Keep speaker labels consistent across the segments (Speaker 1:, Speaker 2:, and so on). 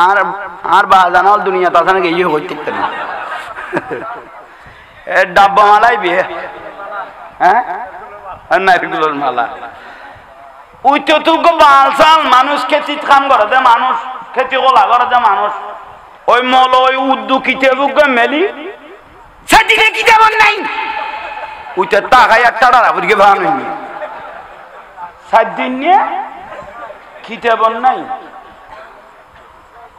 Speaker 1: আর আর বাজানাল দুনিয়া তাছাড়া গিয়ে হইতে না এ ডাব্বা মালাই বিয়ে হ্যাঁ নারকেলের মালা ওই তো বালসাল মানুষ খেতি কাম করে দে মানুষ খেতি কলা করে দে মানুষ ওই মল ওই উদ্দু কিতাবুক মেলি সেদিকে কিতাব নাই ওইটা টাকায় একটা ডারাপুরিকে ভাঙা নেই 7 দিন নিয়ে কিতাব নাই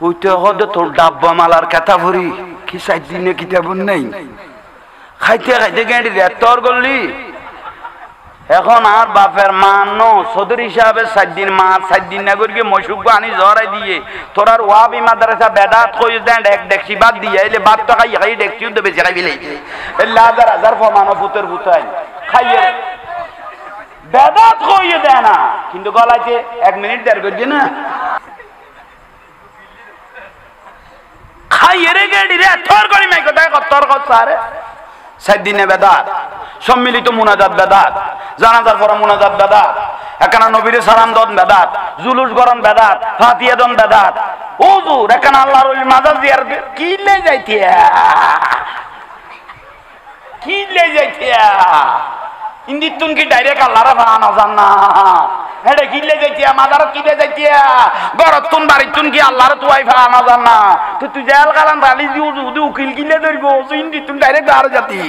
Speaker 1: ওইটা হয়তো তোর ডাব্বা মালার কথা ভরি কি 7 দিনে কিতাব নাই খাইতে খাইতে গেঁড়ি রে তোর গল্লি এখন আর বাপের মান সদর হিসাবে 7 দিন মা 7 দিন না করিয়ে মশুক আনি জড়াই দিয়ে তোর আর ওয়াবি মাদ্রাসা বেদাত কই দেন এক ডেকসি বাদ দিয়ে এলে বাদ তো খাই ডেকসিও দেবে বেচারাই বিলাই এলে হাজার হাজার ফমানো পুতের পুতাই খাইয়ে বেদাত কই দেয় না কিন্তু গলাইতে 1 মিনিট দেড় করছে না খাইয়ে রে গেড়ি রে তোর করি মাইকো দেখ তোর কথা আরে 7 দিনে বেদাত সম্মিলিত মুনাজাত বেদাত জানাজার পর মুনাজাত বেদাত একানা নবীর সালাম দন বেদাত জুলুস গরম বেদাত ফাতিহা দন বেদাত হুজুর একানা আল্লাহর ওলি মাজাজ দিয়ার কি লে যাইতিয়া ইন্দি তুন কি ডাইরেক্ট আল্লাহর বানানো জান না হেডে কি লে যাইতিয়া মাজারত কি লে যাইতিয়া গরত তুন বাড়ি তুন কি আল্লাহর তুই বানানো জান না তুই জেল কালান রালি দি উকিল কিলে ধরবো ইন্দি তুন ডাইরেক্ট আর জাতি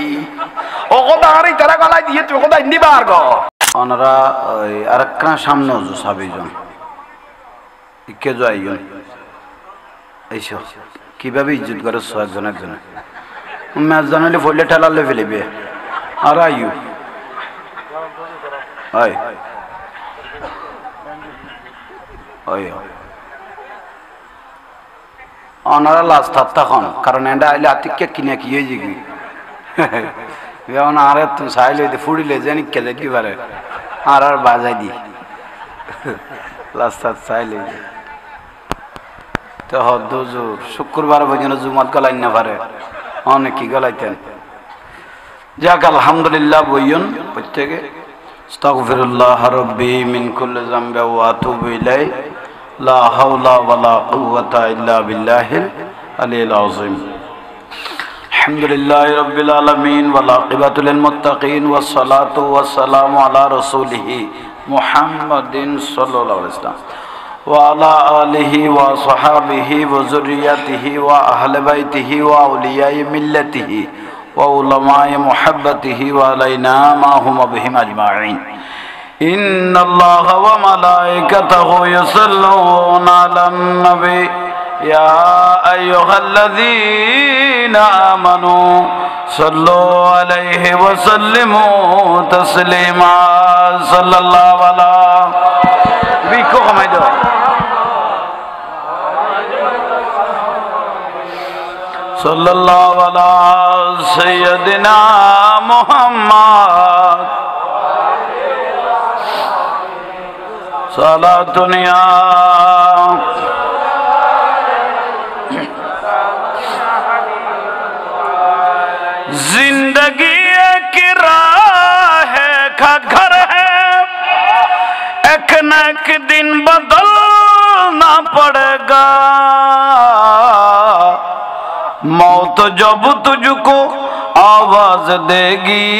Speaker 1: ও কথা আর ইতারা গলাই দিয়ে তুই কথা ইন্দি বার গো ওনারা ওই আরেকটা সামনে ওজু সাবিজন কে যাইজন এইসব কিভাবে ইজ্জত করে একজন একজন ম্যাচ জানালে ফলে ঠেলালে ফেলিবে আর আইউ হয় ওনারা লাস্ট তখন কারণ এটা আইলে আতিকে কিনে কি হয়ে যাবি আর তুমি চাইলে ফুড়িলে জানি কেলে কি পারে আর বাজাই দি লাস্ট চাইলে তো হজুর শুক্রবার পর্যন্ত জুমাত গলাই না পারে অনেক কি গলাইতেন যাক আলহামদুলিল্লাহ বইয়ন প্রত্যেকে আস্তাগফিরুল্লাহ রাব্বি মিন কুল্লি যামবি ওয়া আতুবু ইলাইহি লা হাওলা ওয়ালা কুওয়াতা ইল্লা বিল্লাহিল আলিয়্যিল আযীম আলহামদুলিল্লাহি রাব্বিল আলামিন ওয়াল আকিবাতু লিল মুত্তাকিন ওয়াস সালাতু ওয়াস সালামু আলা রাসূলিহি মুহাম্মাদিন সাল্লাল্লাহু আলাইহি ওয়াসাল্লাম ওয়া আলা আলিহি ওয়া সাহাবিহি ওয়া যুররিয়াতিহি ওয়া আহলি বাইতিহি ওয়া আউলিয়াই মিল্লাতিহি ওয়া উলামায়ে মুহাব্বতিহি ওয়া আলাইনা মাহুম বিহিম আজমাইন ইন্নাল্লাহা ওয়া মালাইকাতাহু ইউসাল্লুনা আলান নবী ইয়া আইয়ুহাল্লাযীনা আমানু সাল্লু আলাইহি ওয়া সাল্লিমু তাসলিমা সাল্লাল্লাহু আলা বিকো কমাই দাও সাল্লাল্লাহু আলা সাইয়্যিদিনা মুহাম্মদ সালাতুন ইয়া जिंदगी एक राह है का घर है एक न एक दिन बदलना पड़ेगा मौत जब तुझको आवाज देगी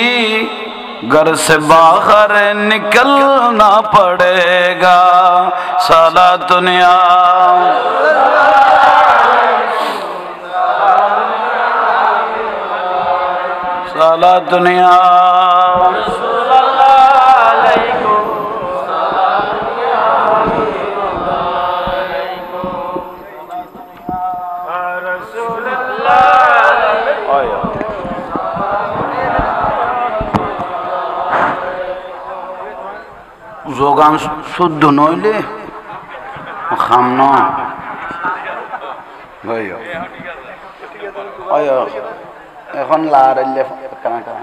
Speaker 1: घर से बाहर निकलना पड़ेगा साला दुनिया साला दुनिया যোগান শুদ্ধ নইলে খাম নয় এখন লাড়াইলে কানা কানা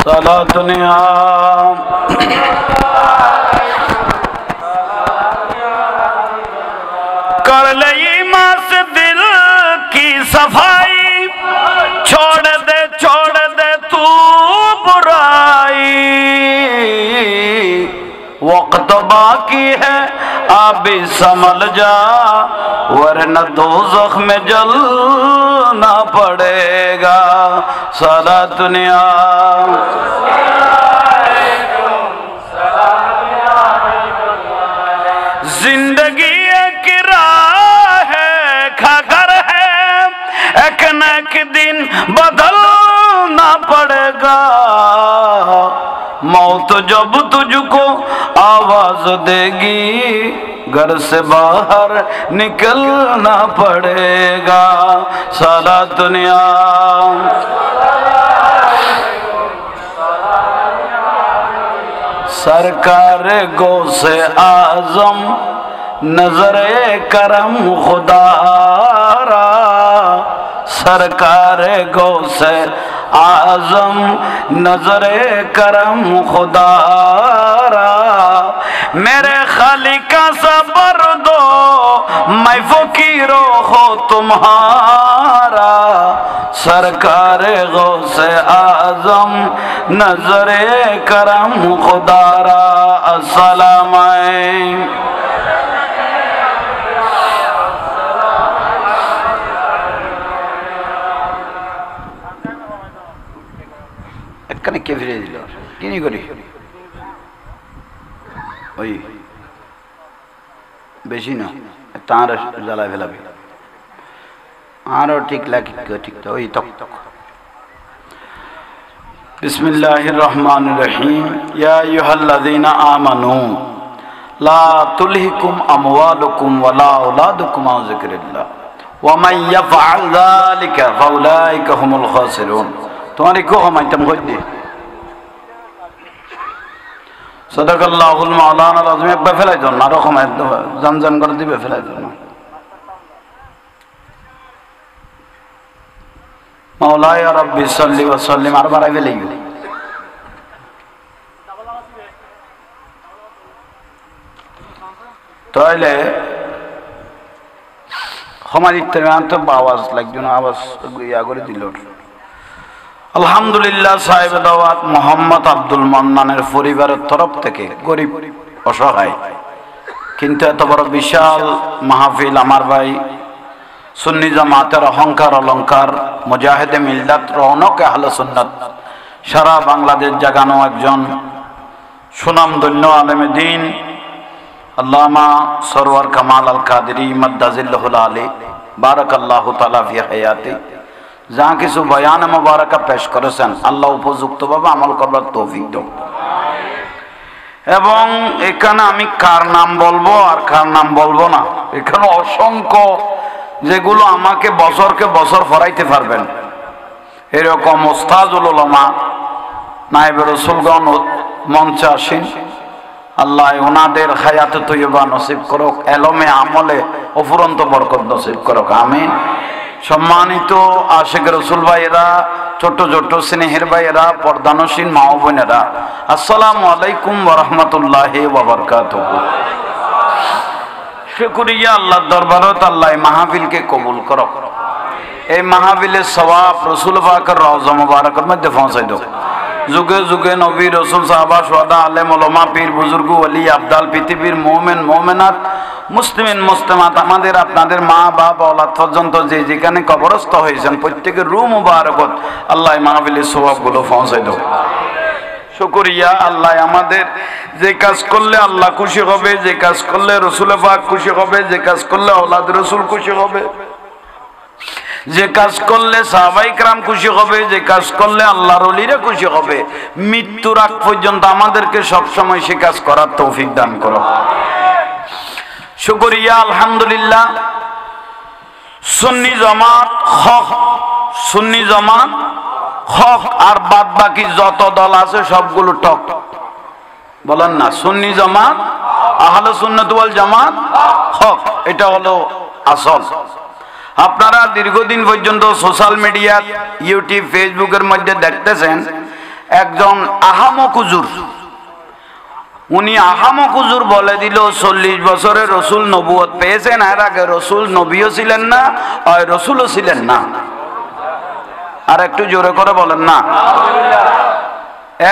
Speaker 1: সালা দুনিয়া कर ले ईमान से दिल की सफाई छोड़ दे तू बुराई वक्त बाकी है अभी संभल जा वरना दोज़ख में जलना पड़ेगा। सारा दुनिया जिंदगी एक राह है, खगर है, एक न एक दिन बदलना पड़ेगा। मौत जब तुझको आवाज देगी घर से बाहर निकलना पड़ेगा। सारा दुनिया सरकार गौसे आजम नजरे करम खुदारा। सरकार गौसे आजम नजरे करम खुदारा। मेरे खालिक का सबर दो मैं फकीरो हो तुम्हारा। सरकार गौसे आजम नजरे करम खुदारा। अस्सलाम এখানে কে ফিরে দিল কিনি করি ওই বেশি না তার জ্বালায় ফেলাবি আরো ঠিক লাগে ঠিক তো ওই তক তক। বিসমিল্লাহির রহমানির রহিম। ইয়া আইয়ুহাল্লাযীনা আমানু লা তুলহিকুম আমওয়ালুকুম ওয়ালা আওলাদুকুম আন যিকরিল্লাহ ওয়া মান ইয়াফআল যালিকা ফাউলাইকা হুমুল খাসিরুন। তোমার কো হমাইতাম হইদি সাদাকাল্লাহুল মাওলানাল আযীম। একবার ফেলাই দাও না, রকম জান জান করে দিবে, ফেলাই দাও না। মাওলায়া রাব্বি সাল্লি ওয়া সাল্লিম আর বাড়াই ফেলাই তাইলে হমাদিতে তো আওয়াজ লাগবে না, আওয়াজ ইয়া করে দিল। আলহামদুলিল্লাহ সাহেব দাওয়াত মোহাম্মদ আব্দুল মান্নানের পরিবারের তরফ থেকে গরিব অসহায় কিন্তু এত বড় বিশাল মাহফিল আমার ভাই সুন্নি জামাতের অহংকার অলংকার মুজাহিদে মিল্লাত রৌনক আহলে সুন্নাত সারা বাংলাদেশ জাগানো একজন সুনামধন্য আলেমে দ্বীন আল্লামা সরওয়ার কামাল আল কাদেরী মাদ্দাজিল্লাহুল আলী বারাকাল্লাহু তাআলা ফি হায়াতি যা কিছু বয়ান মুবারাকা পেশ করেছেন আল্লাহ উপযুক্তভাবে আমল করবার তৌফিক দাও। এবং এখানে আমি কার নাম বলবো আর কার নাম বলবো না, এখানে অসংখ্য যেগুলো আমাকে বছরকে বছর ফরাইতে পারবেন এরকম ওস্তাজুল উলামা নায়েবে রাসূলগণ মঞ্চে আসেন। আল্লাহ ওনাদের হায়াতে তৈয়বা নসিব করুক, এলমে আমলে অফুরন্ত বরকত নসিব করুক, আমিন। সম্মানিত আশিক রাসূল ভাইয়েরা, ছোট ছোট স্নেহের ভাইয়েরা, পর্দানসীন মা ও বোনেরা, আসসালামু আলাইকুম ওয়া রাহমাতুল্লাহি ওয়া বারাকাতুহু। শুকরিয়া আল্লাহর দরবারত আল্লাহ মাহফিলকে কবুল করুক। এই মাহফিলের সওয়াব রাসূল পাকের রওজা মুবারকের মধ্যে পৌঁছাই দাও। যুগে যুগে নবী রাসূল সাহাবা শুহাদা আলেম ওলামা পীর বুজুর্গ ওলি আবদাল পৃথিবীর মুমিন মুমিনাত মুসলিমিন মুসলিমাত আমাদের আপনাদের মা বাবা ওলাদ পর্যন্ত যে যেখানে কবরস্থ হয়েছেন প্রত্যেকের রূহ মুবারকত আল্লাহ মাহফিলের সওয়াবগুলো পৌঁছাই দাও। শুকরিয়া আল্লাহ আমাদের যে কাজ করলে আল্লাহ খুশি হবে, যে কাজ করলে রাসূল পাক খুশি হবে, যে কাজ করলে ওলাদ রাসূল খুশি হবে, যে কাজ করলে সাহাবায়ে কেরাম খুশি হবে, যে কাজ করলে আল্লাহর ওলিরা খুশি হবে, মৃত্যুর আগ পর্যন্ত আমাদেরকে সব সময় সে কাজ করার তৌফিক দান করো। শুকরিয়া আলহামদুলিল্লাহ। সুন্নি জামাত হক, সুন্নি জামাত হক, আর বাদ বাকি যত দল আছে সবগুলো টক। বলেন না সুন্নি জামাত আহলে সুন্নাত ওয়াল জামাত হক, এটা হলো আসল। আপনারা দীর্ঘদিন পর্যন্ত সোশ্যাল মিডিয়া ইউটিউব ফেসবুকের মধ্যে দেখতেছেন একজন আহামক হুজুর, উনি আহামক হুজুর বলে দিল 40 বছরে রসুল নবুয়ত পেয়েছেন, এর আগে রসুল নবীও ছিলেন না আর রসুলও ছিলেন না। আর একটু জোরে করে বলেন না।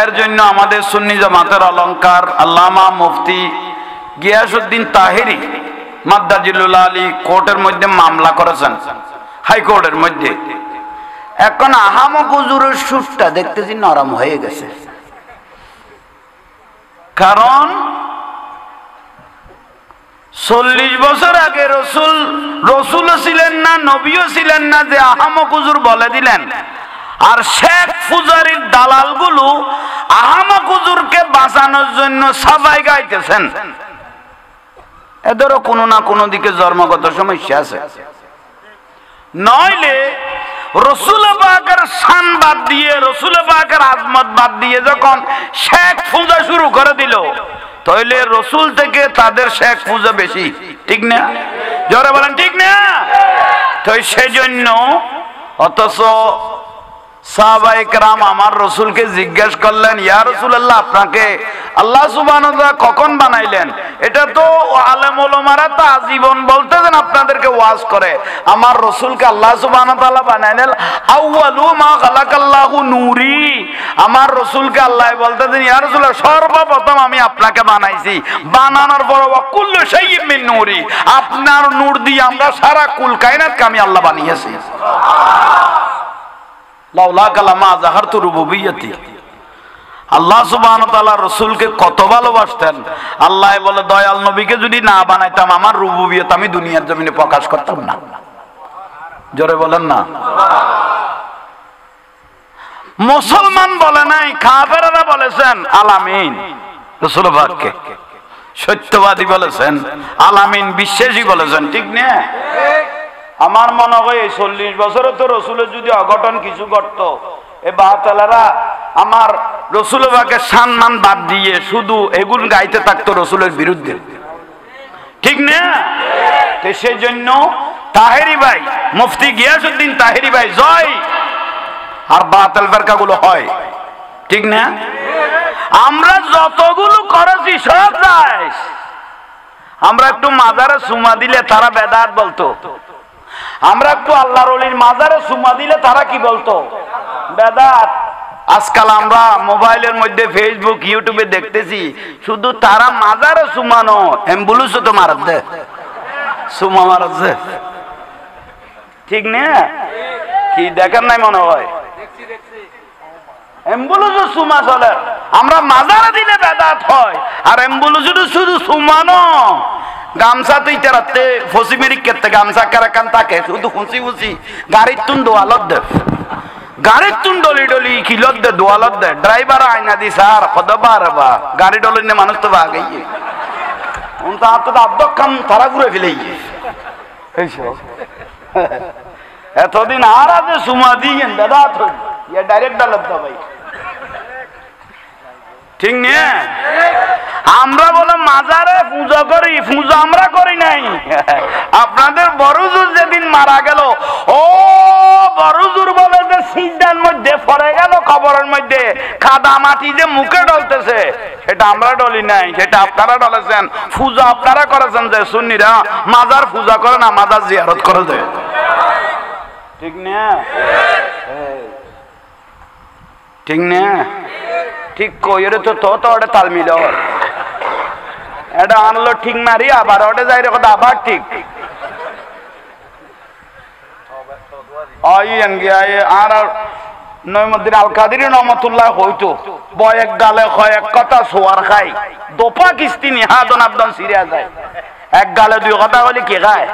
Speaker 1: এর জন্য আমাদের সুন্নি জামাতের অলংকার আল্লামা মুফতি গিয়াসউদ্দিন তাহেরি মাদ্দাজিলুল আলী কোর্টের মধ্যে মামলা করেছেন, হাইকোর্টের মধ্যে। এখন আহামক হুজুরের সুরটা দেখতেছি নরম হয়ে গেছে, কারণ 40 বছর আগে রসুলও ছিলেন না, নবীও ছিলেন না, যে আহামক হুজুর বলে দিলেন। আর শেখ ফুজারির দালালগুলো আহামক হুজুরকে বাঁচানোর জন্য সবাই গাইতেছেন। এদেরও কোনো না কোনো দিকে জন্মগত সমস্যা আছে, নইলে রসুল পাকের শান বাদ দিয়ে, রসুল পাকের আজমত বাদ দিয়ে যখন শেখ পূজা শুরু করে দিল, তাহলে রসুল থেকে তাদের শেখ পূজা বেশি, ঠিক না? জোরে বলেন ঠিক না? তো সেজন্য অথচ সাহাবায়ে কেরাম আমার রসুলকে জিজ্ঞেস করলেন, ইয়া রাসূলুল্লাহ, আপনাকে আল্লাহ সুবহানাহু ওয়া তাআলা কখন বানাইলেন? এটা তো আলেম ওলামারা তা জীবন বলতেছেন, আপনাদেরকে ওয়াজ করে। আমার রসুলকে আল্লাহ সুবহানাহু ওয়া তাআলা বানাইলেন আউয়ালু মা খালাকাল্লাহু নূরি। আমার রসুলকে আল্লাহ বলতেছেন, ইয়া রাসূলুল্লাহ, সর্বপ্রথম আমি আপনাকে বানাইছি, বানানোর পর ওয়া কুল্লু শাইইন মিন নূরি, আপনার নূর দিয়ে আমরা সারা কুল কায়নাতকে আমি আল্লাহ বানিয়েছি। লাউলা কালামা জাহারতু রুবুবিয়্যতি। আল্লাহ সুবহানাহু ওয়া তাআলা রাসূলকে কত ভালোবাসতেন। আল্লাহ বলে, দয়াল নবীকে যদি না বানাইতাম আমার রুবুবিয়ত আমি দুনিয়ার জমিনে প্রকাশ করতাম না। জোরে বলেন না। মুসলমান বলে নাই, কাফেররা বলেছেন আলামিন রাসূল পাককে, সত্যবাদী বলেছেন, আলামিন বিশ্বাসী বলেছেন, ঠিক না? আমার মনে হয় 40 বছরে তো রসুলের যদি অঘটন কিছু ঘটত, এ বাতালারা আমার রসুল পাকের সম্মান বাদ দিয়ে শুধু এগুন গাইতে থাকতো রসুলের বিরুদ্ধে, ঠিক না? তো সেই জন্য তাহেরি ভাই, মুফতি গিয়াসউদ্দিন তাহেরি ভাই জয়, আর বাতাল ফেরকাগুলো হয়, ঠিক না? আমরা যতগুলো করেছি সব যায়। আমরা একটু মাজারে সুমা দিলে তারা বেদাত বলতো, আমরা একটু আল্লাহর ওলির মাজারে সুমা দিলে তারা কি বলতো? বেদাত। আজকাল আমরা মোবাইলের মধ্যে ফেসবুক ইউটিউবে দেখতেছি, শুধু তারা মাজারে সুমানো, অ্যাম্বুলেন্সও তো মারাত দে, সুমা মারাত দে, ঠিক না? কি দেখেন নাই মনে হয়? অ্যাম্বুলেন্সও সুমা চলে। আমরা মাজারে দিলে বেদাত হয়, আর অ্যাম্বুলেন্স শুধু সুমানো। গামছা তুই তেরাতে ফসি মেরি কেতে গামছা কারাকান তাকে শুধু খুশি খুশি গাড়ির তুন দোয়ালত দে, গাড়ির তুন ডলি ডলি কিলত দে, দোয়ালত দে। ড্রাইভার আয়না দি স্যার কতবার বা গাড়ি ডলি নে মানুষ তো ভাগ গিয়ে উন তা তো আব্দক কাম তারা ঘুরে ফেলে এইসব। এতদিন আর আজ সুমা দিয়েন দাদা তো ইয়া ডাইরেক্ট ডালত দা ভাই, ঠিক না? আমরা বলে মাজারে পূজা করি, পূজা আমরা করি নাই। আপনাদের বড়জুর যেদিন মারা গেল, ও বড়জুর বলে যে সিজদার মধ্যে পড়ে গেল, কবরের মধ্যে কাদা মাটি যে মুখে ডলতেছে, সেটা আমরা ডলি নাই, সেটা আপনারা ডলেছেন। পূজা আপনারা করেছেন, যে সুন্নিরা মাজার পূজা করে না, মাজার জিয়ারত করে দেয়, ঠিক না? ঠিক না? ঠিক কইরে তো তো ওটা তাল মিল, এটা আনলো ঠিক মারি, আবার ওটা যাই রে কথা আবার ঠিক। আর নইমুদ্দিন আল কাদেরী রহমাতুল্লাহ হইতো বয়েক গালে হয় এক কথা সোয়ার খাই, দোপা কিস্তি নিহাদন আবদন সিরিয়া যায়, এক গালে দুই কথা বলি কে খায়?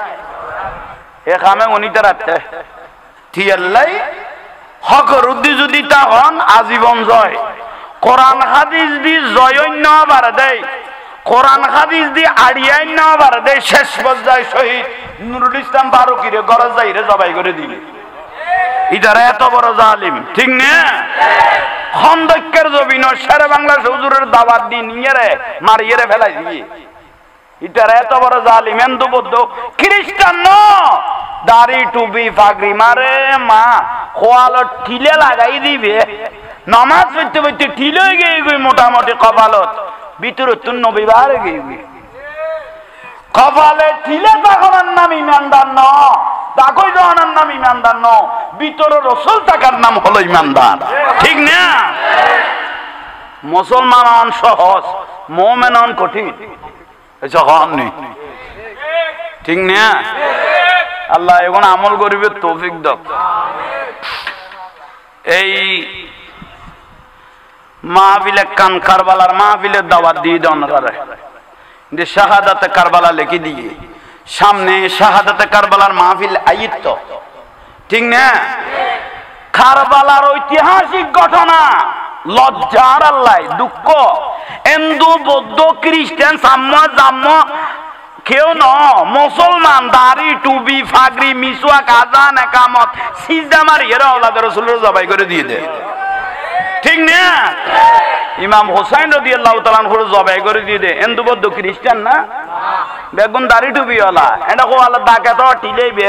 Speaker 1: এ খামে উনিতে রাখতে থিয়াল্লাই হকর উদ্দি যদি তা হন আজীবন জয়। কোরআন হাদিস দি জয়ন্য বাড়া দেয়, কোরআন হাদিস দি আড়িয়াই না বাড়া দেয়, শেষ পর্যায়ে শহীদ নুরুল ইসলাম ফারুকীরে গরজ যাইরে জবাই করে দিল। ইদারা এত বড় জালিম, ঠিক না? খন্দকের জমিন শেরে বাংলা হুজুরের দাওয়াত দি নিয়ে রে মারিয়ে রে ফেলাই দিয়ে। ইদারা এত বড় জালিম, হিন্দু বৌদ্ধ খ্রিস্টান ন দাড়ি টুপি ফাগরি মারে মা খোয়ালত ঠিলে লাগাই দিবে, নামাজ পড়তে পড়তে ঠিলে গিয়ে গই মোটামুটি কপালত ভিতরে তুন নবী বাহারে গিয়ে কপালে ঠিলে তখন নাম ইমানদার ন, তাকই জনের নাম ইমানদার ন, ভিতরে রসুল থাকার নাম হলো ইমানদার, ঠিক না? মুসলমান সহজ, মোমেন কঠিন। ঠিক না? আল্লাহ এখন আমল করিবে তৌফিক দাও। এই মাহফিলে কান কারবালার মাহফিলের দাওয়াত দিয়ে দেন যে শাহাদাতে কারবালা লিখে দিয়ে সামনে শাহাদাতে কারবালার মাহফিল আইত, ঠিক না? কারবালার ঐতিহাসিক ঘটনা, লজ্জার আল্লাহ দুঃখ, হিন্দু বৌদ্ধ খ্রিস্টান সাম্য জাম্য কেউ ন, মুসলমান দাড়ি টুবি ফাগরি মিসওয়াক আযান একামত সিজদা মারি এরা আওলাদের রাসূলের জবাই করে দিয়ে দেয়, ঠিক না? ইমাম হোসেন রাদিয়াল্লাহু তাআলা আনহু জবাই করে দিয়ে দেয়। হিন্দু বৌদ্ধ খ্রিস্টান না, বেগুন দাড়ি টুবি ওলা এটা কো আল্লাহ ডাকে তো টিলেইবে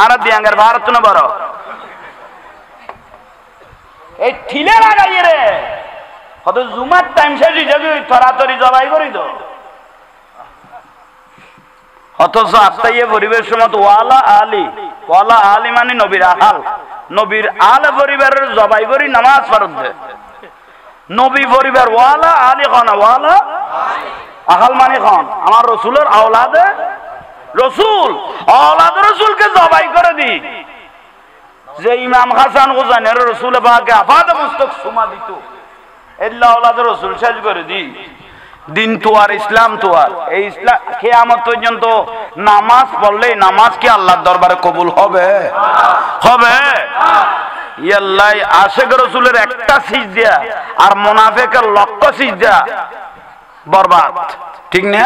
Speaker 1: আর দিয়াঙ্গার ভারত না বড় এই ঠিলে লাগাই রে কত জুমার টাইম শেষ হয়ে যাবে তরাতরি জবাই করি তো, অথচ আত্মাইয়ে পরিবেশ সমত ওয়ালা আলী মানে নবীর আহাল, নবীর আল পরিবারের জবাই করি নামাজ ফরজ দে, নবী পরিবার ওয়ালা আলী খান, ওয়ালা আহাল মানে খান আমার রসুলের আওলাদে রসুল, আওলাদে রসুলকে জবাই করে দি। যে ইমাম হাসান হুসাইনের রসুল পাকে আফাদে মুস্তক সুমা দিত, এল্লা আওলাদে রসুল শেষ করে দি। দিন তো আর ইসলাম তো আর এই ইসলাম কিয়ামত পর্যন্ত নামাজ পড়লে নামাজ কি আল্লাহর দরবারে কবুল হবে? হবে। ইয়াল্লাই আশিক রাসূলের একটা সিজদা আর মুনাফিকের লক্ষ সিজদা বরবাদ, ঠিক না?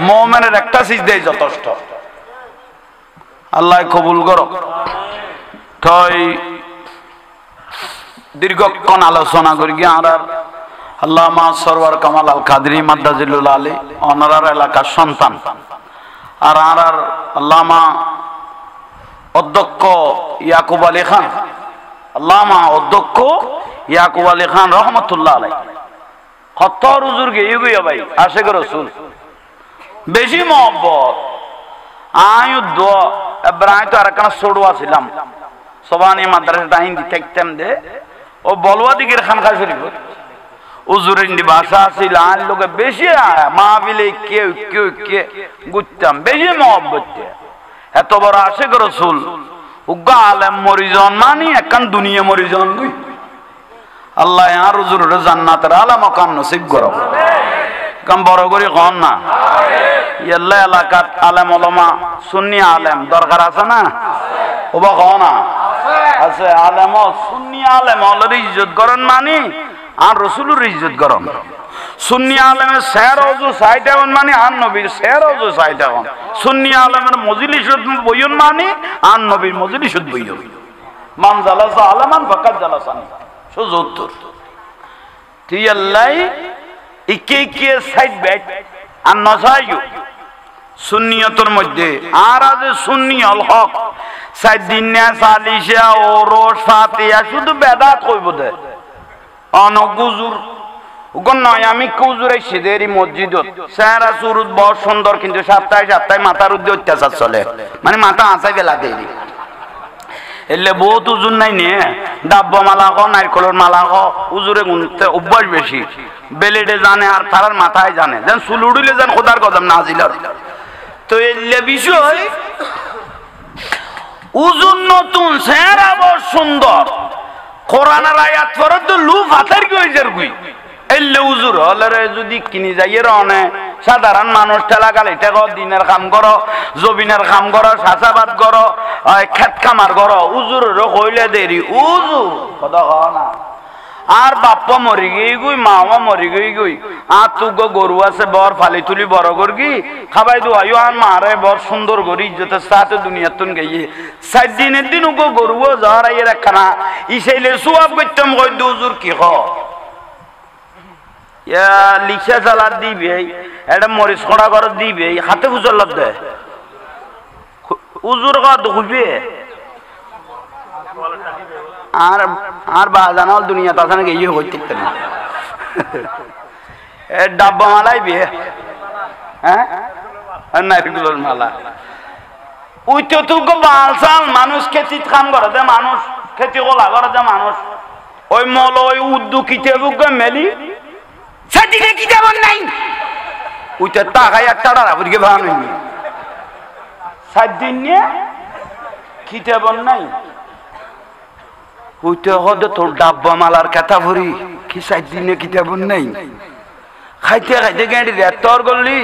Speaker 1: মুমিনের একটা সিজদাই যথেষ্ট। আল্লাহ কবুল করো। তাই দীর্ঘক্ষণ আলোচনা করি আর আল্লামা সরওয়ার কামাল আল কাদরি মাদ্দাজিলুল আলী অনারার এলাকার সন্তান আর আল্লামা অধ্যক্ষ ইয়াকুব আলী খান, আল্লামা অধ্যক্ষ ইয়াকুব আলী খান রহমতুল্লাহ আলাই হত্তর হুজুরকে ইউগিয়া ভাই আশিক রাসূল বেশি মহব্বত আয়ুদ্ধ এবার তো আর একটা ছোড়ুয়া ছিলাম সবানি মাদ্রাসা হিন্দি থাকতাম দে ও বলুয়া দিকের খানকা শরীফ হুজুর হিন্দি ভাষা ছিল আর লোকে বেশি মাহফিলে কেউ কেউ কে ঘুরতাম বেশি মহব্বত এত বড় আশিক রাসূল উগ্গা আলেম মরিজন মানি একখান দুনিয়া মরিজন গুই আল্লাহ আর হুজুরের জান্নাতের আলা মাকাম নসিব করো কাম বড় করে কন না ইয়াল্লা এলাকাত আলেম ওলামা সুন্নি আলেম দরকার আছে না ওবা কও না আছে আলেম সুন্নি আলেম ওদের ইজ্জত করেন মানি আর রাসূলের ইজ্জত করেন সুন্নি আলেমের শের ওযু সাইটাওন মানে আর নবীর শের ওযু সাইটাওন সুন্নি আলেমের মজলিসত বইয়ন মানে আর নবীর মজলিসত বইয়ন মান জালাসা আলামান ফাকাত জালাসানি সুজুত্তর তিয়াল্লাই ইকে ইকে সাইড ব্যাট আর নসাইয়ু সুন্নিয়তের মধ্যে আর আছে সুন্নি আল হক সাইদিনা সালিশা ওরস ফাতিহা শুধু বেদাত কইব দে অনগুজুর ওগন নয় আমি কুজুর আইছে দেরি মসজিদত সারা সুরুত বড় সুন্দর কিন্তু সপ্তাহে সপ্তাহে মাথার উদ্দে অত্যাচার চলে মানে মাথা আঁচাই বেলা দেরি এলে বহুত উজুর নাই নে ডাব্ব মালা ক নারকলের মালা ক উজুরে গুনতে অভ্যাস বেশি বেলেডে জানে আর তারার মাথায় জানে যেন চুল উড়িলে যেন খোদার কদম নাজিল তো এলে বিষয় উজুর নতুন চেহারা বড় সুন্দর কোরআনের আয়াত পড়ে তো লু ফাতার কি হয়েছে গুই এলে উজুর হলে যদি কিনি যাইয়ে রনে সাধারণ মানুষ ঠেলা গাল এটা কর দিনের কাম করো জবিনের কাম করো চাষাবাদ করো খেত খামার করো উজুরেরও কইলে দেরি উজুর কথা কও না আর বাপ্পা মরি গই গুই মাও মরি গই গুই আর তুগো গরু আছে বর ফালি তুলি বড় করগি খাবাই দু আয়ু আর মারে বর সুন্দর গরি ইজ্জতের সাথে দুনিয়া তুন গইয়ে 7 দিনের দিন উগো গরুও জহরাই রাখনা ইসাইলে সুয়াব কইতাম কই দুজুর কি হ ইয়া লিখা চালা দিবে এটা মরিচ খড়া করে দিবে হাতে ফুজল দে উজুর কত খুববে আর আর বাজানাল দুনিয়া তা জানা গিয়ে হইতে না এ ডাব্বা মালাই বিয়ে হ্যাঁ নারকেলের মালা ওই তো তুগো বালসাল মানুষ খেতি কাম করে দে মানুষ খেতি গোলা করে দে মানুষ ওই মল ওই উদ্দু কিতে বুকে মেলি সেদিকে কি যেমন নাই উইতে টাকাই একটা ডারাপুরিকে ভাঙা নেই 7 দিন নিয়ে খিতেবন নাই উইতে হদে তোর ডাব্বা মালার কথা ভরি কি 7 দিনে খিতেবন নাই খাইতে খাইতে গেঁড়ি রে তোর গল্লি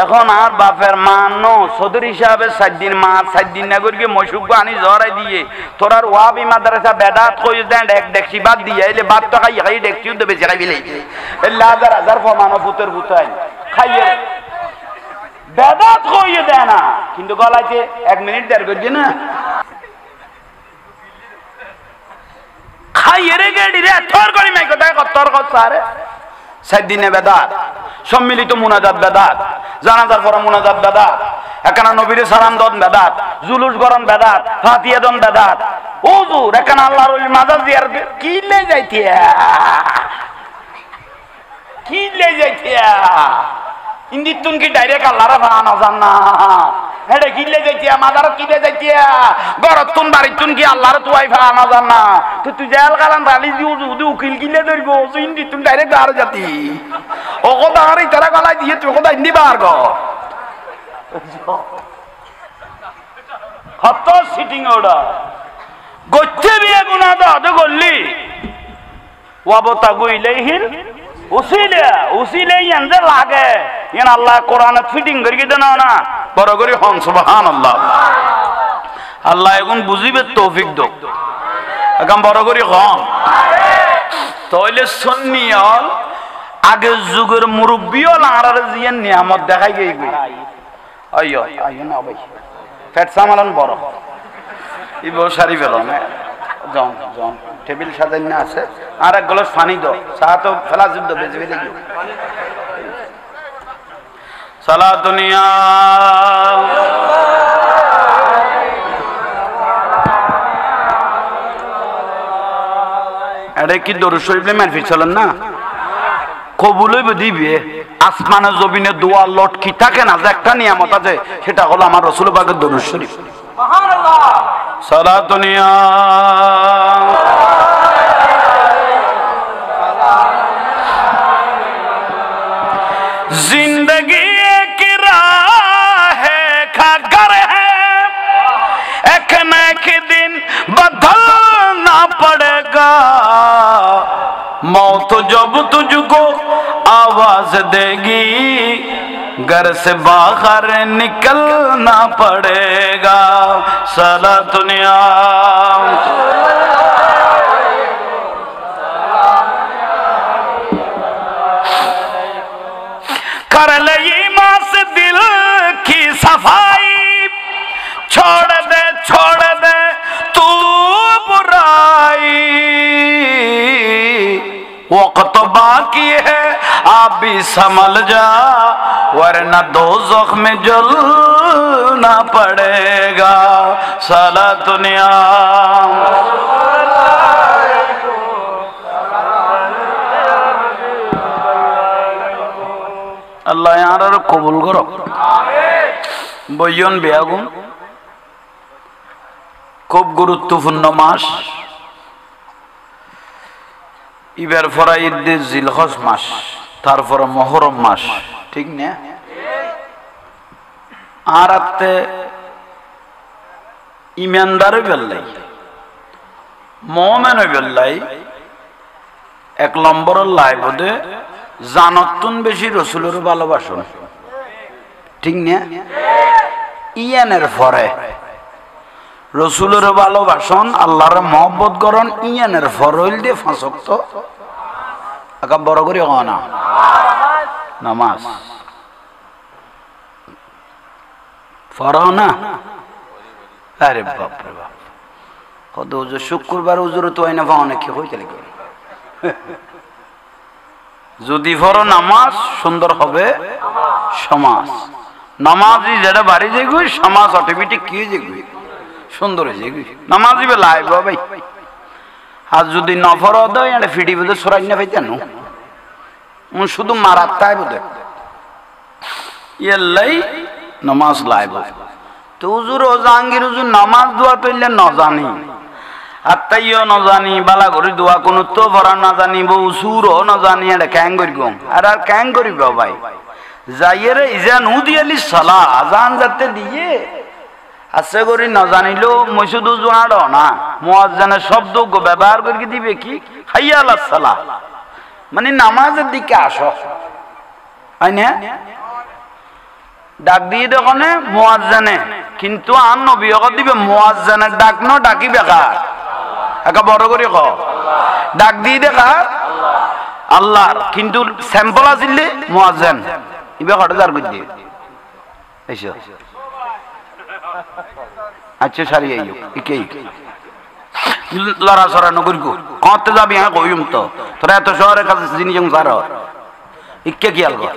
Speaker 1: এখন আর বাপের মান সদর হিসাবে 7 দিন মা 7 দিন না করি মশুক আনি জড়াই দিয়ে তোর আর ওয়াবি মাদ্রাসা বেদাত কই দেন এক দেখছি বাদ দিয়ে এলে বাদ তো খাই খাই দেখছিও তো বেশি খাইবি লাই এলে হাজার হাজার ফমানো পুতের পুতাই খাইয়ে বেদাত কই দেয় না কিন্তু গলাইতে 1 মিনিট দেড় করছে না খাইয়ে রে গেড়ি রে তোর করি মাই কথা তোর কথা আরে 7 দিনে বেদাত সম্মিলিত মুনাজাত বেদাত জানাজার পর মুনাজাত বেদাত এখানে নবীর সালাম দন বেদাত জুলুস গরম বেদাত ফাতিহা দন বেদাত হুজুর এখানে আল্লাহর ওলি মাজার জিয়ারত কি লে যাইতিয়া ইন্দিতুন কি ডাইরেক্ট আল্লাহর বানানো জান না হেডে গিলে যাইতিয়া মাজারত কিলে যাইতিয়া গরতুন বাড়িতুন কি আল্লাহর তুই বানানো জান না তুই জেল কালান রালি দিউ উকিল গিলে ধরবো ইন্দিতুন ডাইরেক্ট আর জাতি ও কথা আর ইতারা গলায় দিয়ে তুই কথা ইন্দি বার গো কত সিটিং অর্ডার গচ্ছে বিয়ে গুনাহ দাও গল্লি ওয়াবতা গইলেহিন উসিলে ইয়ানতে লাগে ইয়ান আল্লাহ কোরআনে ফিটিং করি দেন না বড় করে হন সুবহানাল্লাহ আল্লাহ এখন বুঝিবে তৌফিক দাও এখন বড় করে হন তাইলে সুন্নিয়ল আগে যুগের মুরব্বিও লাড়ার জিয়ান নিয়ামত দেখাই গই আইয়ো না ভাই পেট সামালান বড় ইবো সারি ফেল না জন টেবিল সাজাই না আছে আর এক গ্লাস পানি দাও চা তো ফেলা যুদ্ধ বেজে বেজে গিয়ে সালা দুনিয়া আরে কি দরুদ শরীফ মারফি চলেন না কবুল হইবে দিবে আসমানে জমিনে দোয়া লটকি থাকে না যে একটা নিয়ামত আছে সেটা হলো আমার রাসূল পাকের দরুদ শরীফ সুবহানাল্লাহ সালাতুনিয়া जिंदगी एक राह है खाकर है एक न एक दिन बदलना पड़ेगा मौत जब तुझको आवाज देगी घर से बाहर निकलना पड़ेगा साला दुनिया कर ले ईमान से दिल की सफाई छोड़ दे तू बुराई वक्त बाकी है आप भी संभल जा वरना दोज़ख में जलना पड़ेगा साला दुनिया আল্লাহ আর কবুল করো বইয়ন বেয়াগুন খুব গুরুত্বপূর্ণ মাস ইবার পরে ঈদ জিলহজ মাস তারপরে মুহররম মাস ঠিক না আর আতে ইমানদার বেল্লাই মুমিন বেল্লাই এক নম্বরের লাইবদে জানতুন বেশি রসুলের ভালোবাসন ঠিক না ইয়ানের পরে রসুলের ভালোবাসন আল্লাহর মহব্বত করন ইয়ানের ফরইল দিয়ে ফাঁসক্ত আকা বড় করে না নামাজ ফরহ না আরে বাপ রে বাপ কত শুক্রবার উজুরে তো আইনা পাওয়া নাকি হইতে লাগে যদি ফরো নামাজ সুন্দর হবে সমাজ নামাজি যেটা বাড়ি যেগুই সমাজ অটোমেটিক কি যেগুই সুন্দর হয়ে যেগুই নামাজি বেলায় ভাই আর যদি নফর দেয় এটা ফিডি বোধ সরাই না পাইতেন শুধু মারাত তাই বোধ ইয়াল্লাই নামাজ লাইব তো হুজুর ও জাহাঙ্গীর হুজুর নামাজ দোয়া তৈলে ন জানি আত্মাইও ন জানি বালা করে দোয়া কোনো তো ভরা না জানি বউ সুরও ন জানি এটা ক্যাং করি গম আর ক্যাং করিব ভাই যাইয়েরে ইজান উদিয়ালি সালা আজান যাতে দিয়ে আছে করি না জানিলেও মই শুধু জোয়াড় না মুয়াজ্জিনের শব্দ ব্যবহার করে দিবে কি হাইয়া আলাস সালাহ মানে নামাজের দিকে আসো হয় না ডাক দিয়ে দেখনে মুয়াজ্জিনে কিন্তু আন নবী হক দিবে মুয়াজ্জিনের ডাক ন ডাকি বেকার একা বড় করে ক ডাক দিয়ে দেখা আল্লাহর কিন্তু স্যাম্পল আসিলে মুয়াজ্জিন ইবে কত জার করে দিয়ে এসো আচ্ছা সারি আইও ইকেই লড়া সরা নগর গো কতে যাবি হ্যাঁ কইম তো তোরা এত শহরের কাছে জিনিস সার ইকে কি আলগো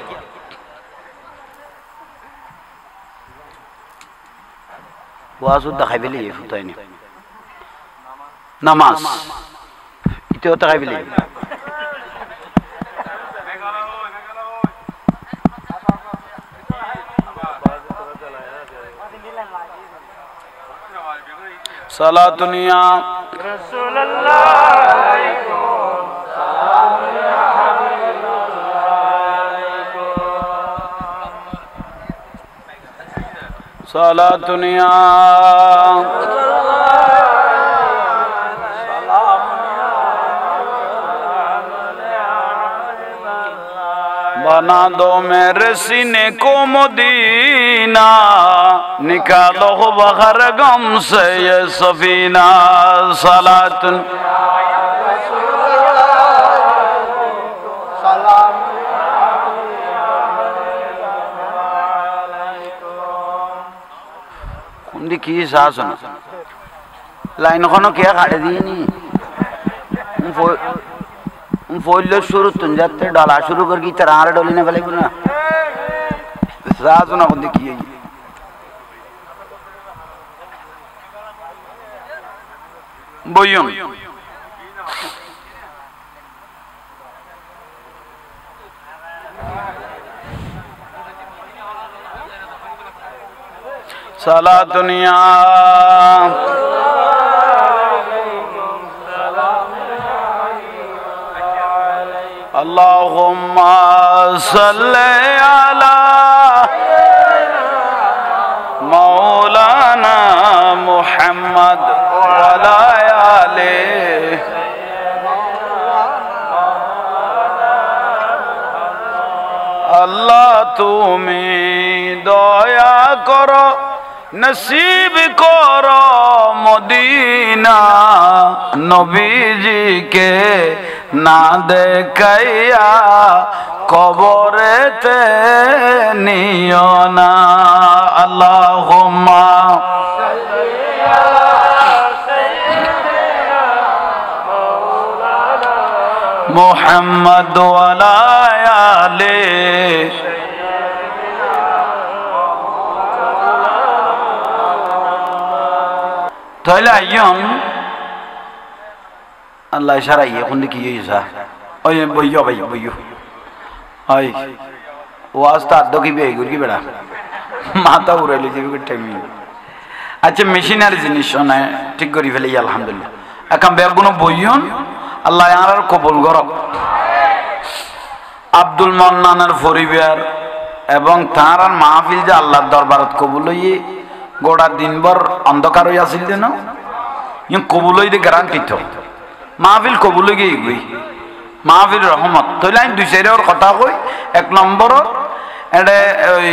Speaker 1: ওয়াজ দেখাই বেলি ফুটাইনি নামাজ ইতেও দেখাই বেলি সালাতুনিয়া রাসূলুল্লাহ আলাইকুম সালাম ইয়া হাবিবাল্লাহ সালাতুনিয়া बना दो मेरे सीने को मदीना निकालो बहर गम से ये सफीना सलातुन कुंडी की सासन लाइन को क्या काटे दी नहीं फोइलो शुरू तुम जाते डाला शुरू कर की तरह डोली ने वाले गुना राज ना बंदी की है बोयम साला दुनिया अल्लाहुम्मा सल्ले अला मौलाना मुहम्मद वला आले अल्लाह তুমি দয়া করো नसीब करो मदीना नबीजी के ना देखैया कबरेते नियो ना अल्लाहुम्मा मुहम्मद वाला आले তাহলে আইয়ন আল্লাহ ইশারা ইয়ে কোন দিকে ইয়েসা ওই বইয়ো ভাই বইয়ো ওই ওয়াজ তা দকি বে গুরকি বেড়া মাথা উড়াইলে যাবে টাইম আচ্ছা মেশিনারি জিনিস না ঠিক করি ফেলে আলহামদুলিল্লাহ একাম বেগুনো বইয়ন আল্লাহ আর কবুল করক আব্দুল মান্নানের পরিবার এবং তার মাহফিল যে আল্লাহর দরবারত কবুল হইয়ে গোড়া দিনভর অন্ধকার হয়ে আসিল না কবুল হইতে গ্যারান্টি তো মাহফিল কবুল হয়ে গিয়ে গই মাহফিল রহমত তাহলে আমি দুই চারির কথা কই এক নম্বর এটা ওই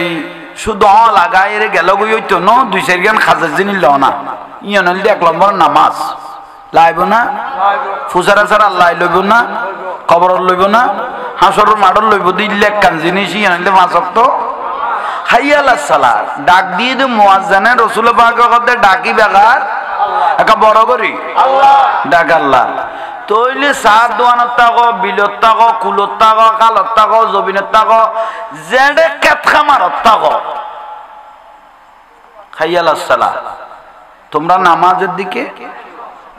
Speaker 1: শুধু লাগাই গেল গই হইতো ন দুই চারি গান খাজার জিনিস ল না ইয়ে নইলে এক নম্বর নামাজ লাইব না ফুসারা ছাড়া আল্লাহ লইব না কবর লইব না হাসর মাডর লইব দিল্লে এক কান জিনিস ইয়ে নইলে মাসক তো হাইয়াল সালাহ ডাক দিয়ে দে মুয়াজ্জিনে রাসূল পাকের কথা ডাকি বেগার একা বড় করি আল্লাহ ডাক আল্লাহ তইলে সাত দোয়ানত তাকো বিলত তাকো কুলত তাকো কালত তাকো জবিনত তাকো জেডে কেত খামারত তাকো হাইয়াল সালাহ তোমরা নামাজের দিকে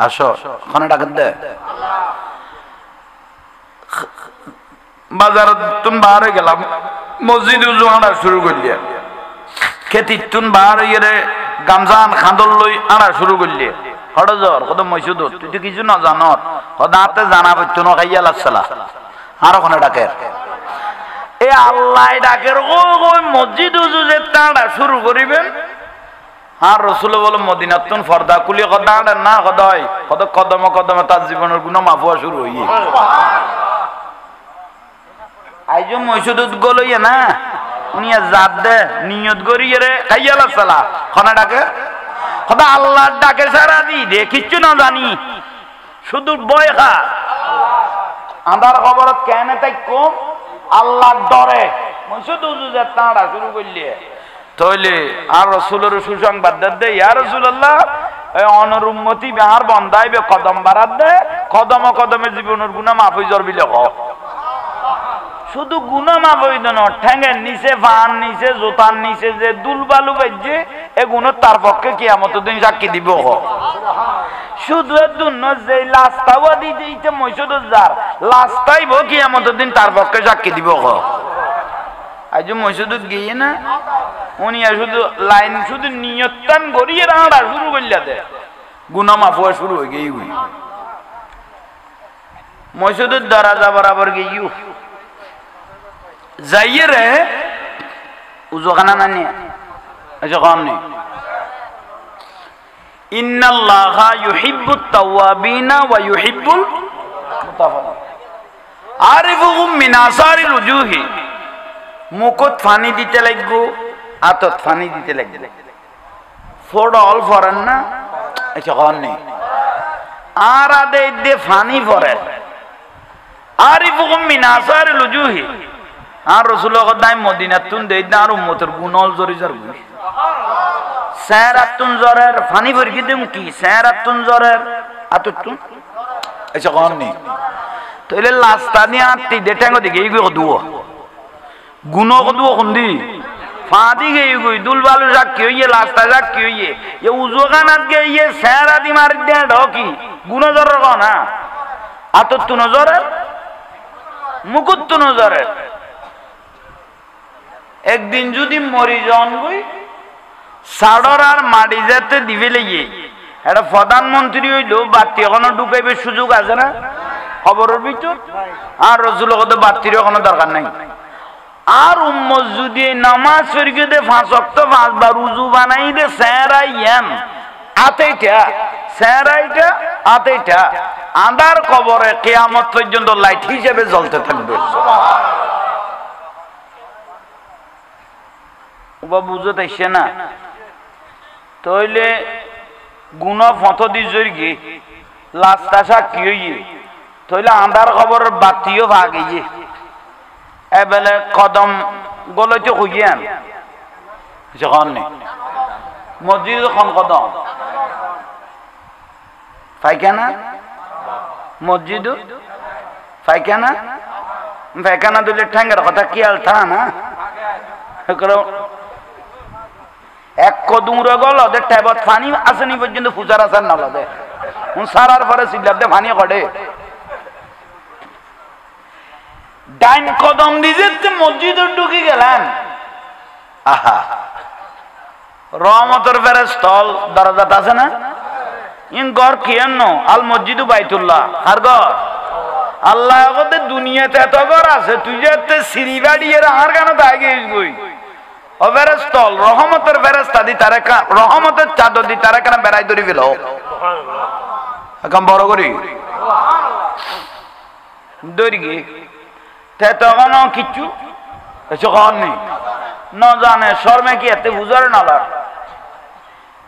Speaker 1: আসো ওখানে ডাক দে আল্লাহ বাজারত তুম বারে গেলাম মসজিদ উজুয়ানা শুরু করলিয়া খেতিতুন বার ইয়ে গামজান খান্দল লই আনা শুরু করলিয়া হড়জর কত মসজিদ তুই তো কিছু না জানত দাঁতে জানা পড়তো না খাইয়া লাগছিলা আর ওখানে ডাকে এ আল্লাহ ডাকের ওই মসজিদ উজুজে তাঁরা শুরু করিবেন আর রসুল বলে মদিনাতুন ফর্দা কুলি কদাঁড়েন না কদয় কত কদমে কদমে তার জীবনের গুণ মাফুয়া শুরু হইয়ে আইজ মসজিদ গলইয়ে না উনি জাত দে নিয়ত করিয়ে রে খাইয়া লাগছিলা খনা ডাকে খোদা আল্লাহর ডাকে সারা দি দে কিচ্ছু না জানি শুধু বয় খা আন্ধার খবরত কেন তাই কম আল্লাহর ডরে মসজিদ উজুজে তাঁরা শুরু করলে তইলে আর রসুলের সুসংবাদ দে ইয়া রাসূলুল্লাহ এই অনুরুম্মতি বিহার বন্দাইবে কদম বাড়াত দে কদমে কদমে জীবনের গুনাহ মাফ হই যার বিলে কও শুধু গুনাহ মাফ হই না ঠ্যাঙ্গের নিচে ফান নিচে জোতার নিচে যে দুলবালু বাজে এ গুনাহ তার পক্ষে কিয়ামতের দিন সাক্ষী দিব কও শুধু এর জন্য যে লাস্তাও দিতে মসজিদ যার লাস্তাইব কিয়ামতের দিন তার পক্ষে সাক্ষী দিব কও আজ মসজিদ গিয়ে না উনি শুধু লাইন শুধু নিয়তান করিয়ে রাঁড়া শুরু করলে দে গুনাহ মাফ হওয়া শুরু হয়ে গিয়ে মসজিদের দরজা বরাবর গিয়ে যাইয়ে রে উজুখানা না নিয়ে আচ্ছা কম নেই ইন্নাল্লাহা ইউহিব্বুত তাওয়াবিনা ওয়া ইউহিব্বুল মুতাফাফিরিন আরিফুহুম মিন আসারিল উজুহি মুকুট ফানি দিতে লাগবো আতত ফানি দিতে লাগবে ফোড় অল ফরেন না আচ্ছা কন নেই আর আদে দে ফানি ফরেন আরিফুহুম মিন আসারিল উজুহি আর রাসূল কদাই মদিনাতুন দেই না আর উম্মতের গুণল জরি জর গুই সারাতুন জরের ফানি ভরকি দেম কি সারাতুন জরের আততুন আচ্ছা কন নেই তইলে লাস্তা নি আতি দে ঠ্যাঙ্গ দিকে ইগো দুও গুণ কদু খুন্দি ফাঁদি গই গই দুলবালু সাক্ষী হইয়ে লাস্তা সাক্ষী হইয়ে এ উজুখানাত গিয়ে সেরা দি মারি দেয় ঢকি গুণ জরের কনা আতর তু নজরের মুকুট তু নজরের একদিন যদি মরি জন গই সাড়র আর মাটি যেতে দিবে লেগে এটা প্রধানমন্ত্রী হইল বাতি এখনো ঢুকাইবে সুযোগ আছে না খবরের ভিতর আর রসুল কত বাতির কোনো দরকার নাই আর উম্মত যদি নামাজ পড়িয়ে দে 5 ওয়াক্ত 5 বার উযু বানাই দে সেরাইয়াম আতেইটা সেরাইটা আতেইটা আন্ধার কবরে কিয়ামত পর্যন্ত লাইট হিসেবে জ্বলতে থাকবে সুবহানাল্লাহ ওবা বুঝতে আসে না তইলে গুনাহ ফটো দি জড়িয়ে লাস্ট আশা কি হইয়ে তইলে আন্ধার কবরের বাতিও ভাগিয়ে এবেলে কদম গলইতে খুঁজিয়ান যখন নেই মসজিদ খন কদম পাইখানা মসজিদ পাইখানা পাইখানা দিলে ঠ্যাঙ্গের কথা কি আল থা না এক কদুমরে গল ওদের ট্যাবত পানি আসেনি পর্যন্ত পূজার আসার না লদে সারার পরে সিল্লার দে পানি কড়ে ডাইন কদম দিতে মসজিদে ঢুকে গেলেন আহা রহমতের ফেরেশতা দরজাটা আছে না ইন ঘর কিয়ান্ন আল মসজিদু বাইতুল্লাহ আর ঘর আল্লাহ কতে দুনিয়াতে এত ঘর আছে তুই যে সিঁড়ি বাড়িয়ে আর কেন তাই গিয়ে গই ও ফেরেশতা রহমতের ফেরেশতা দি তারে রহমতের চাদর দি তারে কেন বেড়াই ধরি ফেলো এখন বড় করি দৌড়ি গিয়ে তখন কিছু যখন নেই ন জানে শর্মে কি এতে বুঝার না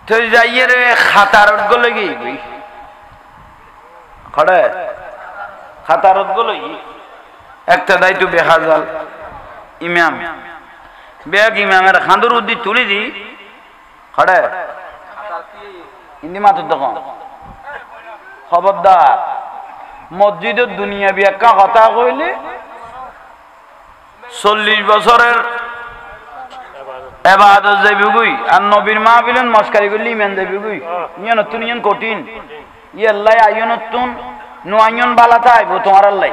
Speaker 1: তো যাইয়ে রে খাতারত গলে গিয়ে গই খড়ে খাতারত গলে একটা দায়িত্ব বেহাজাল ইমাম বেগ ইমামের খান্দুর উদ্দি তুলি দি খড়ে হিন্দি মাতুর তখন খবরদার মসজিদের দুনিয়া বিয়াক্কা কথা কইলে 40 বছরের এবাদত যাইবে গুই আর নবীর মাহফিলেন মস্কারি করলে ইমান যাইবে গুই ইয়া নতুন ইয়ন কঠিন ই আল্লাহ আইয়ন নতুন নো আইয়ন বালাতা আইব তোমার আল্লাহ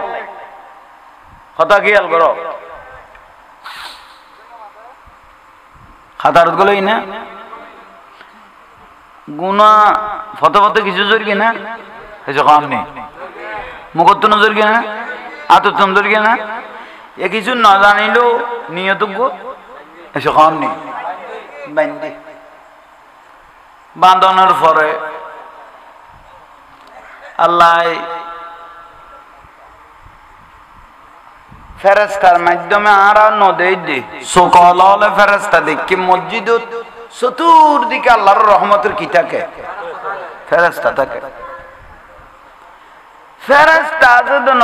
Speaker 1: কথা খেয়াল করো খাতারত গলই না গুনা ফতে ফতে কিছু জড়িয়ে না কিছু কাম নেই মুখত নজর গে না আতর নজর গে না এ কিছু না জানিলেও নিয়ত এসে কাম নেই বান্ধে বাঁধনের পরে আল্লাহ ফেরেস্তার মাধ্যমে আর নদী দি সকল হলে ফেরেস্তা দেখি মসজিদ চতুর্দিকে আল্লাহর রহমতের কি থাকে ফেরেস্তা থাকে ফেরেস্তা আছে দন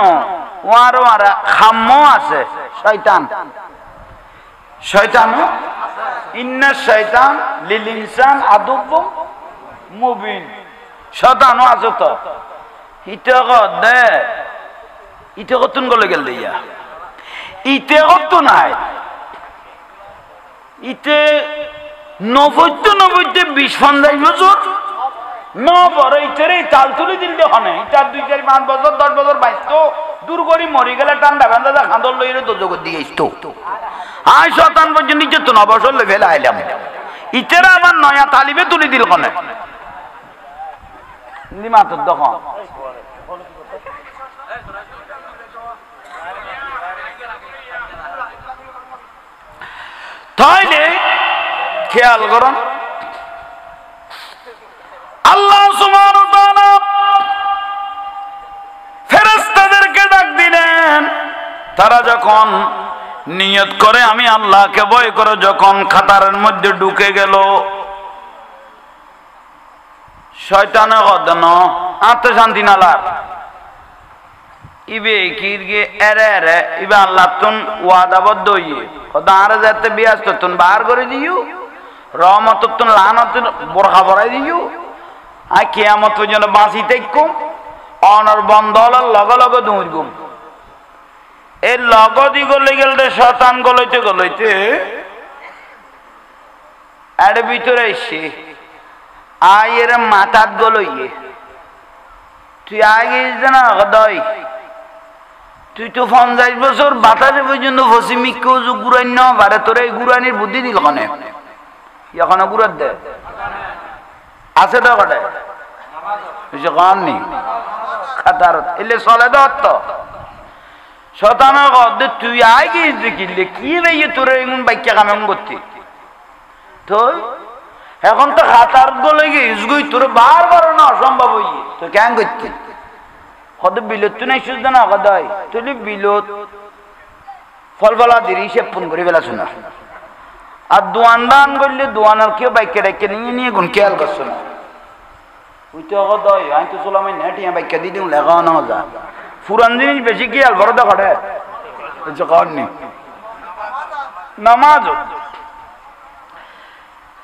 Speaker 1: ওয়ার ওয়ারা খাম্য আছে শয়তান শয়তান ইন্না শয়তান লিল ইনসান আদুব্বুম মুবিন শয়তানও আছে তো ইতে দে ইতে কতন গলে গেল ইয়া ইতে কত নাই ইতে 90-90 বছর ন বড় ইতেরে তাল তুলে দিল ওখানে ইটার 2-4-5 বছর 10 বছর বাইতো দূর করি মরি গেলে ঠান্ডা বান্ধা খাঁদর লইরে দোজগত দিয়ে আসতো আয় শতান পর্যন্ত নিচে তো 9 বছর লই ফেলে আইলাম ইতেরা আবার নয়া তালিবে তুলে দিল ওখানে নিমাতর দখন তাইলে খেয়াল করুন আল্লাহ সুবহানাহু ওয়া তাআলা ফেরেশতাদেরকে ডাক দিলেন তারা যখন নিয়ত করে আমি আল্লাহকে ভয় করে যখন খাতারের মধ্যে ঢুকে গেল শয়তানে গদন আত্মশান্তি নালার ইবে কিরগে এরে এরে ইবে আল্লাহ তুন ওয়াদাবদ্ধ হইয়ে খোদা আরে যাতে বিয়াস্ত তুন বার করে দিও রহমত তুন লানত বরখা বরাই দিও আর কিয়ামত পর্যন্ত বাঁচি থাকুম অনর বন্ধলার লগে লগে দৌড়গুম এই লগদি গলে গেলে শতান গলাইতে এর ভিতরে এসে আয়ের মাথাত গলইয়ে তুই আগে না হদয় তুই তো 50 বছর বাতাসে পর্যন্ত পশ্চিমিক গুড়াই ন বারে তোর এই গুড়ানির বুদ্ধি দিল কনে এখন গুড়ার দে আছে তো কটে কন নি খাতার এলে চলে দত্ত শতান দে তুই আগে কিনলে কি রে তোর এমন বাইকে কাম এমন করতি তো এখন তো খাতার গলে গিয়ে তোর বারবার না অসম্ভব হইয়ে তো কেন করতি কত বিলত তুই নাই সুস্থ না কদাই তুই বিলত ফল ফলা দিরি হিসেব ফোন করে বেলা শোনা আর দোয়ান দান করলে দোয়ানের কেউ বাইকে ডাইকে নিয়ে নিয়ে গুণ খেয়াল করছো না ওই তো কদাই আমি তো চলাম নেট ইয়া বাইকে দিয়ে দিন লেখাও না যা পুরান জিনিস বেশি খেয়াল বড় দা ঘটে কারণ নেই নামাজ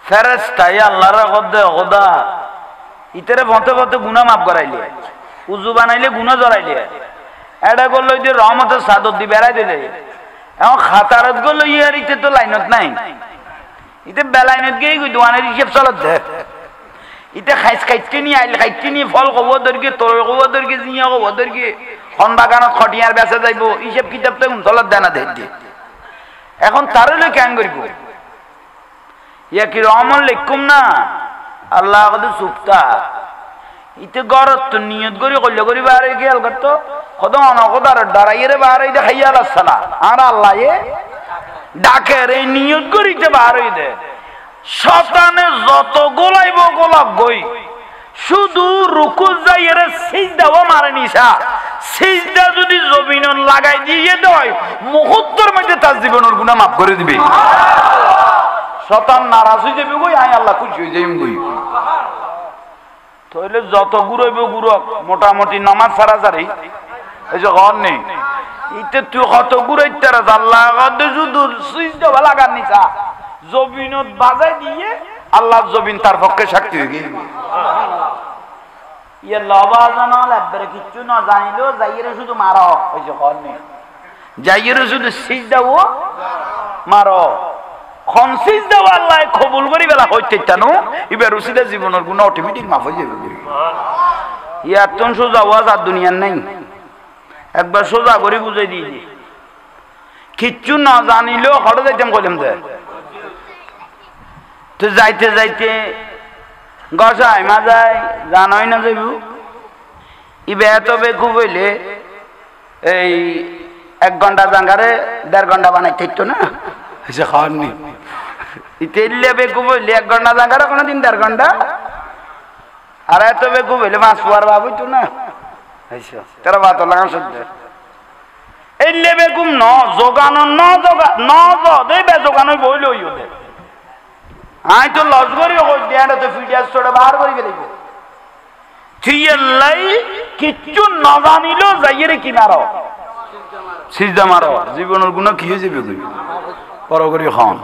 Speaker 1: ফেরেশতাই আল্লাহর গদে খোদা ইতরে বতে বতে গুনাহ মাফ করাইলে উজু বানাইলে গুনাহ জড়াইলে এটা করলো যে রহমতের সাদত দি বেড়াই দিলে এখন খাতারত গেল ইয়ার ইতে তো লাইনত নাই ইতে বেলাইনত গিয়ে দোয়ানের হিসেব চলত দে ইতে খাইচকে নিয়ে আইলে খাইচকে নিয়ে ফল কব দরকে তোর কব দরকে জিয়া কব দরকে খন বাগানত খটিয়ার বেচা যাইব হিসেব কিতাব তো চলত দেয় না দিয়ে এখন তারলে কেন করিব ইয়া কি রহমান লিখুম না আল্লাহ কত চুপতা ইতে গরত তো নিয়ত করি কল্য করি বারে খেয়াল করতো কত অনকদার দাঁড়াইয়ে বারে খাইয়া আল্লাহ আর আল্লাহ এ ডাকে রে নিয়ত করিতে বারে দে শতানে যত গোলাইব গোলাপ গই শুধু রুকু যাইয়ে রে সিজদাও মারে নিসা সিজদা যদি জমিন লাগাই দিয়ে দেয় মুহূর্তের মধ্যে তার জীবনের গুনাহ মাফ করে দিবে শতান নারাজ হয়ে যাবে গই আই আল্লাহ খুশি হয়ে যাইম গই তাহলে যত গুরইব গুরক মোটামুটি নামাজ ছাড়া যারি এই যে ঘর নেই ইতে তুই কত গুরইতে আল্লাহ গদে শুধু সিজদা লাগার নিসা জবিনত বাজাই দিয়ে আল্লাহ জবিন তার পক্ষে সাক্ষী হয়ে গেল ইয়ে লবা জানা লাগবে কিচ্ছু না জানিলেও যাইয়ে শুধু মারো ওই যে ঘর নেই যাইয়ে শুধু সিজদাও মারো খনসিজ দেওয়া আল্লাহ কবুল করি বেলা হইতে জানো এবার রসিদের জীবনের গুণ অটোমেটিক মাফ হয়ে যাবে ইয়ার তো সোজা ওয়াজ আর দুনিয়ার নাই একবার সোজা করে বুঝাই দিয়ে কিচ্ছু না জানিলেও হঠাৎ যাইতাম কইলাম যে তো যাইতে যাইতে গসাই মাজাই জানাই না যাইব ইবে এত বেকু বইলে এই 1 ঘন্টা জাঙ্গারে 1.5 ঘন্টা বানাই থাকতো না এসে খাওয়াননি ইতেলে বেকু বইলে 1 ঘন্টা জাঙ্গারে কোনদিন 1.5 ঘন্টা আর এত বেকু বইলে মাছ পোয়ার ভাব হইতো না আইসা তেরা বাত লাগা সহ্য এলে বেকুম ন যোগানো ন যোগা ন দেই বে যোগানো বইলে হইও দে আই তো লজ করি কই দেয়াটা তো ফিডিয়াস ছোড়া বার করি গেলি থিয়েলাই কিচ্ছু না জানিলো যাইরে কি মারো সিজদা মারো জীবনের গুনাহ কি হয়ে যাবে কই পর করি খান